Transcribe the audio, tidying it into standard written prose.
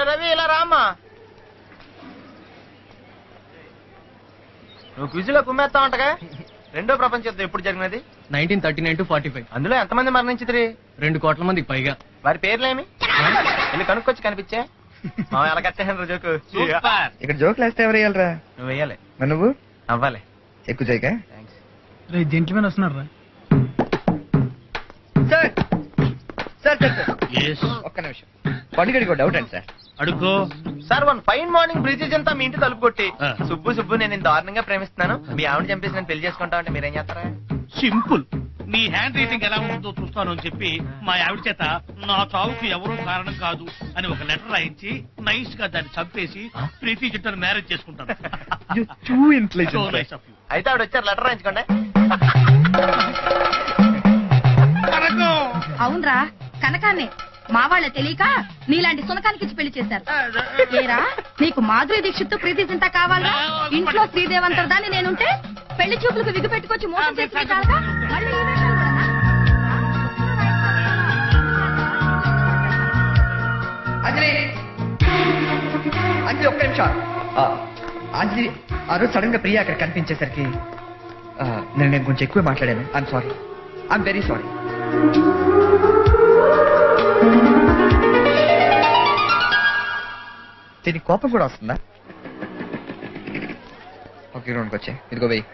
రవి ఇలా రామ్మా. నువ్వు క్విజ్లో కుమ్మేస్తా ఉంటగా. రెండో ప్రపంచ యుద్ధం ఎప్పుడు జరిగినది? 1939 to 45. అందులో ఎంతమంది మరణించిద్రి? 2 కోట్ల మందికి పైగా. వారి పేర్లేమి? వెళ్ళి కనుక్కొచ్చి కనిపించే. మా ఎలా కట్టేసాను జోకు. ఇక్కడ జోకులు వేస్తే ఎవరు వేయాలరా? నువ్వు వేయాలి. మరి నువ్వు అవ్వాలి. ఎక్కువ చేయక. జెంట్మెన్ వస్తున్నారు. సార్ సార్ సార్ సార్ ఒక్క నిమిషం. పండుగడికి డౌట్ అండి సార్. అడుక్కో sir. One fine morning British అంతా మీ ఇంటి తలుపు కొట్టి సుబ్బు నేను దారుణంగా ప్రేమిస్తున్నాను, మీ ఆవిడ చంపేసి నేను పెళ్లి చేసుకుంటా అంటే మీరేం చేస్తారా? సింపుల్. నీ హ్యాండ్ రైటింగ్ ఎలా ఉంటుందో చూస్తాను అని చెప్పి మా ఆవిడ చేత నా చావుకు ఎవరూ కారణం కాదు అని ఒక లెటర్ రాయించి నైస్ గా దాన్ని చంపేసి ప్రీతి జంటను మ్యారేజ్ చేసుకుంటాను. అయితే ఆవిడ వచ్చారు, లెటర్ రాయించుకోండి. అవునరా కనకాన్ని మా వాళ్ళ తెలియక నీలాంటి సునకానికి ఇచ్చి పెళ్లి చేశారు. ఏరా నీకు మాధురి దీక్షిత్ ప్రీతి చింత కావాలా? ఇంట్లో శ్రీదేవంతరదాన్ని నేనుంటే పెళ్లి చూపులకు విగ్గు పెట్టుకొచ్చి మోసం చేసి పెట్టాలరా? మళ్ళీ ఈ వేషాలు కూడానా? అంజలి అంజలి ఒక్క నిమిషం. అంజలి ఆ రోజు సడన్ గా ప్రియా అక్కడ కనిపించేసరికి నేను కొంచెం ఎక్కువ మాట్లాడాను. I'm sorry. I'm very sorry. దీనికి కోపం కూడా వస్తుందా? ఓకే రౌండ్కి వచ్చే ఇదిగో వెయ్యి.